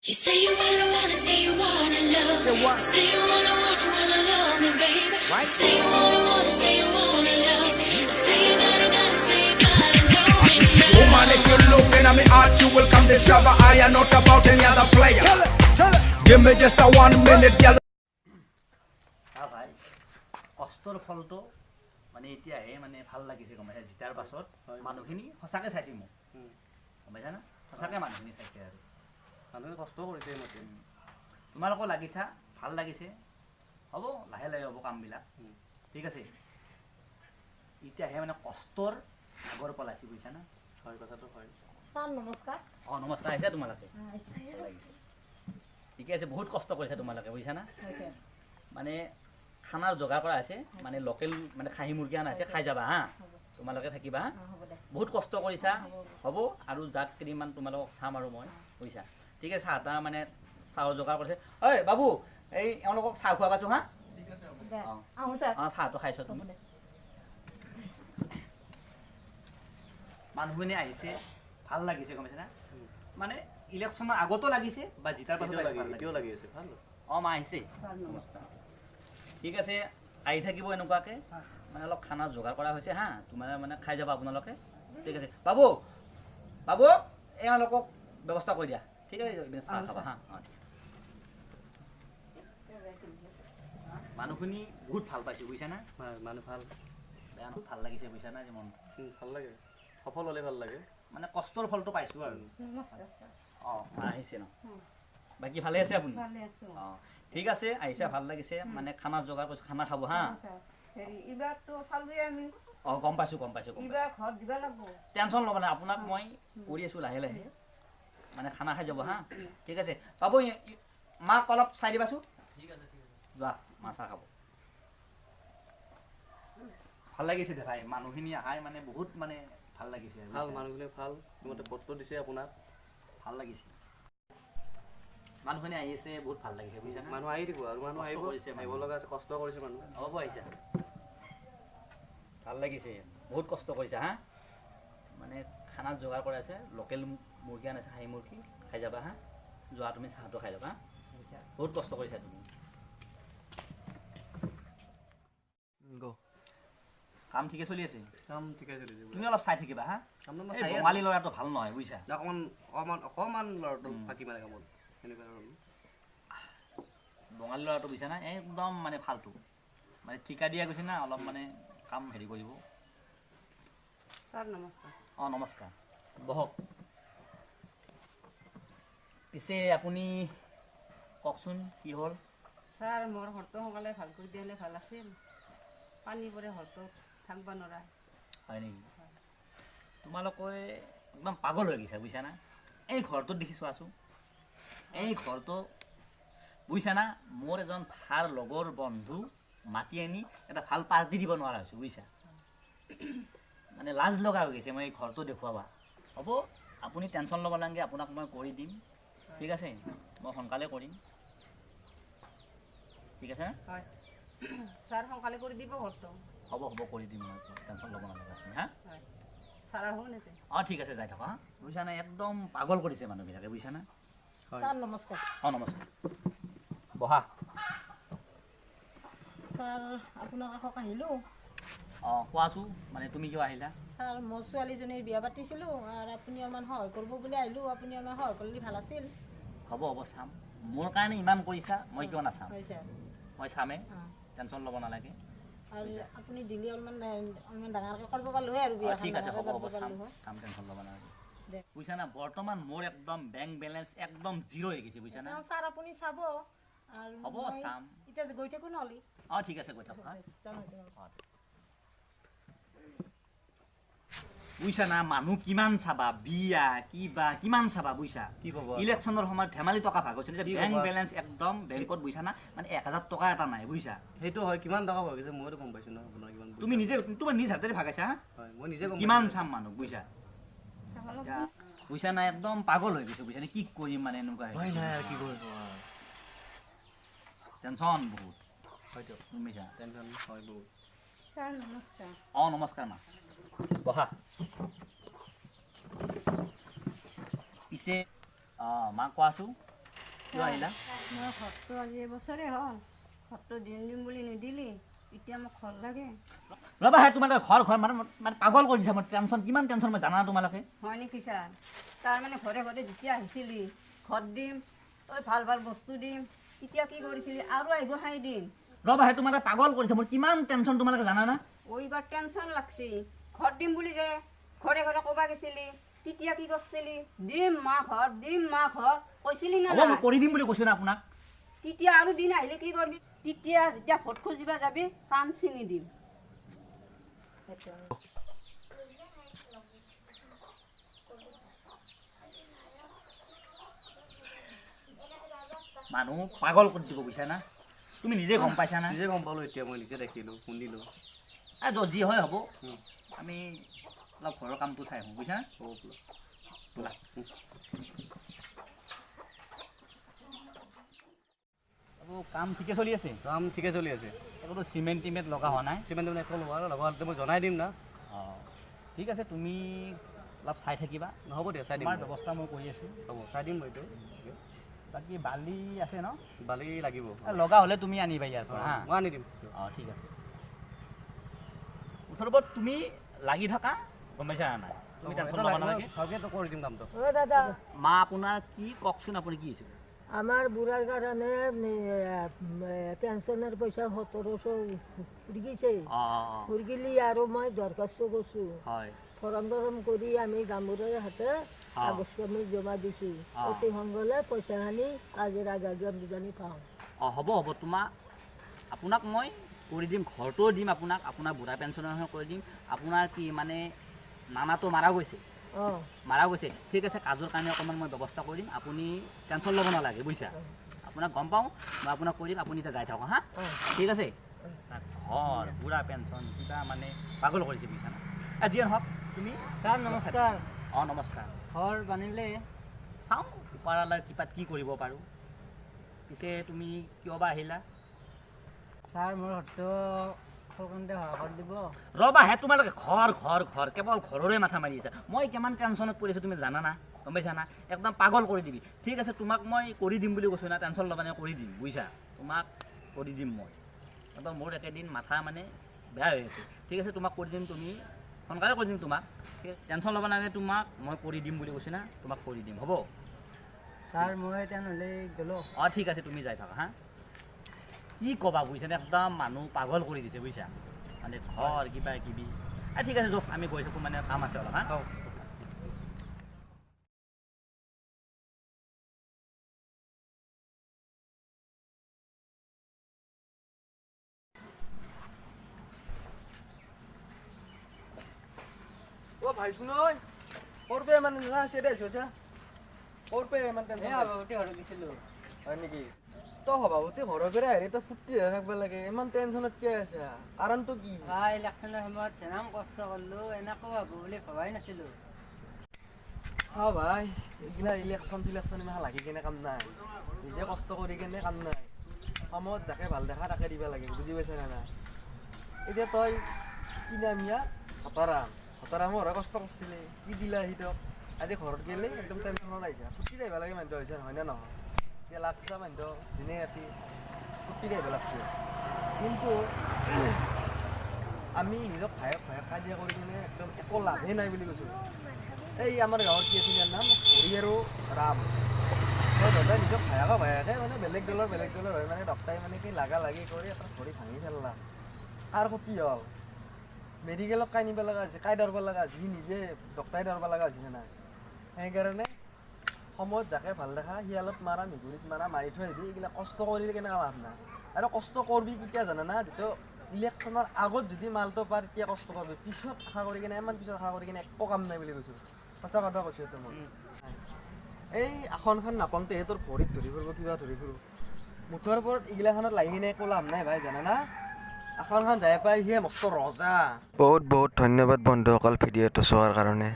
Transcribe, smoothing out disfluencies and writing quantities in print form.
You say you wanna, say you wanna love. Say what? Say you wanna love me, baby. Right. Say you wanna, say you wanna love. Say you gotta, say you gotta know me now. Woman, if you look in at me heart, you will come discover I am not about any other player. Tell it. Give me just a 1 minute, girl. ভাই কষ্টৰ ফলটো মানে এতিয়াহে মানে ভাল লাগিছে গম পাইছা জিতাৰ পাছত মানুহখিনি সঁচাকৈ চাইছে মোক গম পাইছা না সঁচাকৈ মানুহখিনি চাইছে আৰু মানুহে কষ্ট কৰিছে মতে তোমালোকৰ লাগিছা ভাল লাগিছে হ'ব লাহে লাহে হ'ব কামবিলাক ঠিক আছে এতিয়াহে মানে কষ্টৰ আগৰ পলাইছে বুজিছা না হয় কথাটো হয় ছাৰ নমস্কাৰ অঁ নমস্কাৰ আহিছা তোমালোকে ঠিকে আছে বহুত কষ্ট কৰিছা তোমালোকে বুজিছা না মানে খানাৰ যোগাৰ কৰা আছে মানে লোকেল মানে খাহী মুৰ্গী আনা আছে খাই যাবা হা তোমালোকে থাকিবা বহুত কষ্ট কৰিছা হ'ব আৰু জাক কেইদিনমান তোমালোকক চাম আৰু মই বুজিছা ঠিক আছে চাহ তাহ মানে চাহৰ যোগাৰ কৰিছে ঐ বাবু এই এওঁলোকক চাহ খুৱাবাচোন হা আহোঁ ছাৰ অঁ চাহটো খাইছোঁ তুমি মানুহখিনি আহিছে ভাল লাগিছে গম পাইছা না মানে ইলেকশ্যনৰ আগতো লাগিছে বা জিতাৰ পাছতো কিয় লাগি আছে ভাল অঁ মা আহিছে ঠিক আছে আহি থাকিব এনেকুৱাকৈ মানে অলপ খানা যোগাৰ কৰা হৈছে হা তোমাৰ মানে খাই যাবা আপোনালোকে ঠিক আছে বাবু বাবু এওঁলোকক ব্যৱস্থা কৰি দিয়া ঠিক আছে চাহ খাবা হা অঁ মানুহখিনি বহুত ভাল পাইছে বুজিছা না মানুহ ভাল বেয়া নহয়, ভাল লাগিছে বুজিছা না যে মন ভাল লাগে সফল হ'লে ভাল লাগে মানে কষ্টৰ ফলটো পাইছোঁ আৰু নমস্কাৰ ছাৰ অঁ আহিছে ন বাকী ভালে আছে আপুনি ভালে আছোঁ অঁ ঠিক আছে আহিছে ভাল লাগিছে মানে খানা যোগাৰ কৰিছে খানা খাব হা ছাৰ হেৰি এইবাৰতো চালোৱে আমি অঁ গম পাইছোঁ গম পাইছোঁ এইবাৰ ঘৰত দিব লাগিব টেনশ্যন ল'ব নাই আপোনাক মই কৰি আছোঁ লাহে লাহে মানে খানা খাই যাব হা ঠিক আছে পাব মাক অলপ চাই দিবাচোন ঠিক আছে যোৱা মা চাহ খাব ভাল লাগিছে দেখাই মানুহখিনি আহাই মানে বহুত মানে ভাল লাগিছে আৰু ভাল বুজিছা? মানুহখিনি ভাল সিহঁতে পত্ৰ দিছে আপোনাক ভাল লাগিছে মানুহখিনি আহিছে বহুত ভাল লাগিছে বুজিছা না মানুহ আহি দিব আৰু মানুহ কষ্ট আহিব কৰিছে মানুহ। আহিব লগা আছে কষ্ট কৰিছে মানুহ হ'ব আহিছা ভাল লাগিছে বহুত কষ্ট কৰিছা হা মানে খানা যোগাৰ কৰা আছে লোকেল মুৰ্গী আনিছে খাহী মুৰ্গী খাই যাবা হা যোৱা তুমি চাহটো খাই যাবা বহুত কষ্ট কৰিছা তুমি কাম ঠিকে চলি আছে কাম ঠিকে চলিছে তুমি অলপ চাই থাকিবা হা কামটো মই এই চাই বঙালী ল'ৰাটো ভাল নহয় বুজিছা অকণমান অকণমান অকণমান ল'ৰাটো ফাঁকি মাৰে কামত সেনেকুৱা ধৰণৰ বঙালী ল'ৰাটো বুজিছা না একদম মানে ফাল্টু মানে ঠিকা দিয়া গৈছে না অলপ মানে কাম হেৰি কৰিব ছাৰ নমস্কাৰ অঁ নমস্কাৰ বহক পিছে আপুনি কওকচোন কি হ'ল ছাৰ মোৰ ঘৰটো সোনকালে ভাল কৰি দিয়া হ'লে ভাল আছিল পানী পৰে ঘৰটো থাকিব নোৱাৰা হয় নেকি তোমালোকে একদম পাগল হৈ গৈছা বুজিছা না এই ঘৰটোত দেখি চোৱাচোন এই ঘৰটো বুজিছা না মোৰ এজন ভাল লগৰ বন্ধু মাতি আনি এটা ভাল পাৰ্টি দিব নোৱাৰা হৈছোঁ বুজিছা মানে লাজ লগা হৈ গৈছে মই এই ঘৰটো দেখুৱাবা হ'ব আপুনি টেনশ্যন ল'ব নালাগে আপোনাক মই কৰি দিম ঠিক আছে মই সোনকালে কৰিম ঠিক আছে না হয় ছাৰ সোনকালে কৰি দিব ঘৰটো হ'ব হ'ব কৰি দিম মই টেনশ্যন ল'ব নালাগে আপুনি হা হয় ছাৰ আহোঁ নেকি অঁ ঠিক আছে যাই থকা হা বুজিছা না একদম পাগল কৰিছে মানুহবিলাকে বুজিছা না ছাৰ নমস্কাৰ অঁ নমস্কাৰ বহা ছাৰ আপোনাৰ কাষত আহিলোঁ অঁ কোৱাচোন মানে তুমি কিয় আহিলা ছাৰ মোৰ ছোৱালীজনীৰ বিয়া পাতিছিলোঁ আৰু আপুনি অলপমান সহায় কৰিব বুলি আহিলোঁ আপুনি অলপমান সহায় কৰিলে ভাল আছিল হ'ব হ'ব চাম মোৰ কাৰণে ইমান কৰিছা মই কিয় নাচাম হয় ছাৰ মই চামেই অঁ টেনশ্যন ল'ব নালাগে আৰু আপুনি দিলে অলপমান ডাঙৰকৈ কৰিব পালোঁ আৰু অঁ বিয়াখন ঠিক আছে হ'ব ডাঙৰকৈ হ'ব কৰিব চাম পালোঁ হয় চাম টেনশ্যন ল'ব নালাগে দে। বুজিছা না বৰ্তমান মোৰ একদম বেংক বেলেঞ্চ একদম জিৰ' হৈ গৈছে বুজিছা না তেওঁ ছাৰ আপুনি চাব আৰু হ'ব, মই চাম। এতিয়া যে গৈ থাকোঁ নহ'লে অঁ ঠিক আছে গৈ থাকক হা যাম এতিয়া। বুজিছা না মানুহ কিমান চাবা বিয়া কিবা কিমান চাবা বুজিছা কি ক'ব ইলেকশ্যনৰ সময়ত ধেমালি টকা ভাগ হৈছে কি বেংক ক'বা? বেলেঞ্চ একদম বেংকত বুজিছা না মানে 1000 টকা এটা নাই বুজিছা সেইটো হয় কিমান টকা ভাবিছে মইতো গম পাইছোঁ ন আপোনাৰ কিমান পইচা। তুমি নিজে তোমাৰ নিজ হাতেৰে ভাগাইছা হা হয় মই নিজে গম কিমান পাইছোঁ। চাম মানুহ বুজিছা এতিয়া বুজিছা না একদম পাগল হৈ গৈছে বুজিছা নে কি কৰিম মানে এনেকুৱা হয় নাই আৰু কি কৰিব আৰু টেনশ্যন বহুত হয়তো বুজিছা টেনশ্যন হয় বহুত ছাৰ নমস্কাৰ অঁ নমস্কাৰ মা বহা পিছে অঁ মা কোৱাচোন কিয় আহিলা মই ঘৰটো আজি এবছৰে হ'ল ঘৰটো দিম বুলি নিদিলি এতিয়া মোক ঘৰ লাগে ৰ'বা হে তোমালোকে ঘৰ মানে পাগল কৰি দিছা মই টেনশ্যন কিমান টেনশ্যন মই জানা তোমালোকে হয় নেকি ছাৰ তাৰমানে ঘৰে ঘৰে যেতিয়া আহিছিলি ঘৰ দিম ঐ ভাল ভাল বস্তু দিম তেতিয়া কি কৰিছিলি আৰু আহিব খাই দিম ৰ'বা হে তোমালোকে পাগল কৰিছা মোৰ কিমান টেনশ্যন তোমালোকে জানা না এইবাৰ টেনশ্যন লাগছি ঘৰ দিম বুলি যে ঘৰে ঘৰে ক'বা গৈছিলি তেতিয়া কি কৰিছিলি দিম মা ঘৰ কৈছিলি না হ'ব মই কৰি দিম বুলি কৈছোঁ না আপোনাক তেতিয়া আৰু দিন আহিলে কি কৰিবি তেতিয়া যেতিয়া ভোট খুজিবা যাবি কাণ ছিঙি দিম মানুহ পাগল কৰি দিব বুজিছা না তুমি নিজে গম পাইছা না নিজে গম পালোঁ এতিয়া মই নিজে দেখিলোঁ শুনিলোঁ যি হয় হ'ব আমি অলপ ঘৰৰ কামটো চাই আহোঁ বুজিছা না ব'লা কাম ঠিকে চলি আছে কাম ঠিকে চলি আছে একোতো চিমেণ্ট টিমেণ্ট লগা হোৱা নাই চিমেণ্ট একো লগা হ'লে মই জনাই দিম না অঁ ঠিক আছে তুমি অলপ চাই থাকিবা হ'ব দিয়া চাই দিম তোমাৰ ব্যৱস্থা মই কৰি আছোঁ হ'ব চাই দিম মই এইটো বাকী বালি আছে ন বালি লাগিব লগা হ'লে তুমি আনিবা ইয়াৰ পৰা হা মই আনি দিম অঁ ঠিক আছে মুঠৰ তুমি লাগি থাকা গম পাইছা নাই তুমি টেনশ্যন ল'ব নালাগে ভালকৈ কৰি দিম কামটো দাদা মা আপোনাৰ কি কওকচোন আপুনি কি হৈছে আমাৰ বুড়াৰ কাৰণে পেনশনেৰ পয়সা 1700 ফুৰি গেছে অঁ ফুৰি গেলি আৰু মই দৰখাস্ত কৰছো হয় ফৰম কৰি আমি গামবুড়াৰ হাতে কাগজ আমি জমা দিছো অতি সংগলে পয়সাখানি আজিৰ আগে আমি দুজনী পাওঁ অঁ হ'ব আপোনাক মই কৰি দিম ঘৰটোও দিম আপোনাৰ বুঢ়া পেঞ্চনৰ কৰি দিম আপোনাৰ কি মানে নানাটো মাৰা গৈছে অঁ মাৰা গৈছে ঠিক আছে কাজৰ কাৰণে অকণমান মই ব্যৱস্থা কৰি দিম আপুনি টেনশ্যন ল'ব নালাগে বুজিছা আপোনাক গম পাওঁ মই আপোনাক কৰি দিম আপুনি এতিয়া যাই থাকক হা ঠিক আছে ঘৰ বুঢ়া পেঞ্চন কিবা মানে পাগল কৰিছে বুজিছা না যিয়ে নহওক তুমি ছাৰ নমস্কাৰ অঁ নমস্কাৰ ঘৰ বানিলে চাওঁ ওপৰৱালাৰ কিপাত কি কৰিব পাৰোঁ পিছে তুমি কিয় বা আহিলা ছাৰ মোৰ ঘৰটো সকলোতে সহায় কৰি দিব ৰ'বা হে তোমালোকে ঘৰ কেৱল ঘৰৰে মাথা মাৰি আছা মই কিমান টেনশ্যনত পৰি আছোঁ তুমি জানা না গম পাইছা না একদম পাগল কৰি দিবি ঠিক আছে তোমাক মই কৰি দিম বুলি কৈছোঁ না টেনশ্যন ল'বা নাই কৰি দিম বুজিছা তোমাক কৰি দিম মই একদম মোৰ একেদিন মাথা মানে বেয়া হৈ আছে ঠিক আছে তোমাক কৰি দিম তুমি সোনকালে কৰি দিম তোমাক টেনশ্যন ল'ব নালাগে তোমাক মই কৰি দিম বুলি কৈছোঁ না তোমাক কৰি দিম হ'ব ছাৰ মই তেনেহ'লে গ'লোঁ অঁ ঠিক আছে তুমি যাই থাকা হা কি ক'বা বুজিছানে একদম মানুহ পাগল কৰি দিছে বুজিছা মানে ঘৰ কিবা কিবি ঠিক আছে য'ত আমি গৈ থাকোঁ মানে কাম আছে অলপ হা ও ভাই শুনো করবে মানে না সেটাই সোজা করবে মানে এই সভাপতি ঘৰত গৈছিলোঁ হয় নেকি তো সভাপতি ঘৰৰ পৰা আহিলে তো ফুৰ্তি হৈ থাকিব লাগে ইমান টেনশ্যনত কিয় আছে কাৰণটো কি ইলেকশ্যনৰ সময়ত চেনাম কষ্ট কৰিলোঁ এনেকৈ হ'ব বুলি ভবাই নাছিলোঁ চাওঁ ভাই এইগিলা ইলেকশ্যন ইমান লাগি কিনে কাম নাই নিজে কষ্ট কৰি কিনে কাম নাই সময়ত যাকে ভাল দেখা তাকে দিব লাগে বুজি পাইছে না নাই এতিয়া তই কি নাম ইয়াত হতাৰামৰ কষ্ট কৰিছিলে কি দিলা সিহঁতক আজি ঘৰত গ'লে একদম টেনশ্যনত আহিছে ফুৰ্তি আহিব লাগে মানুহ হৈছে হয়নে নহয় এতিয়া লাগছা মানুহ দিনে ৰাতি ফুৰ্তি আহিব লাগছে কিন্তু আমি নিজক ভায়েক কাজিয়া কৰি কিনে একদম একো লাভেই নাই বুলি কৈছোঁ এই আমাৰ গাঁৱৰ কি আছিল ইয়াৰ নাম হৰি আৰু ৰাম দাদাই নিজক ভায়েকে মানে বেলেগ দলৰ হয় মানে ডক্টৰে মানে কি লাগা লাগি কৰি এটা ভৰি ভাঙি পেলাম আৰু কি হ'ল মেডিকেলক কাই নিব লগা হৈছে কাই ধৰিব লগা হৈছে সি নিজে ডক্টৰে ধৰিব লগা হৈছে নাই সেইকাৰণে সময়ত যাকে ভাল দেখা শিয়ালত মাৰা মেকুৰীত মাৰা মাৰি থৈ আহিবি এইগিলা কষ্ট কৰিলে কেনেকৈ লাভ নাই আৰু কষ্ট কৰিবি কেতিয়া জানানা যিটো ইলেকশ্যনৰ আগত যদি মালটো পাৰ তেতিয়া কষ্ট কৰিবি পিছত আশা কৰি কিনে ইমান পিছত আশা কৰি কিনে একো কাম নাই বুলি কৈছোঁ সঁচা কথা কৈছোঁ এইটো মই এই আসনখন নাপাওঁতেহে তোৰ ভৰিত ধৰি ফুৰিব কিবা ধৰি ফুৰিব মুঠৰ ওপৰত এইগিলাখনত লাগি কিনে একো লাভ নাই ভাই জানানা আসনখন যাই পাই সিয়ে মস্ত ৰজা বহুত ধন্যবাদ বন্ধুসকল ভিডিঅ'টো চোৱাৰ কাৰণে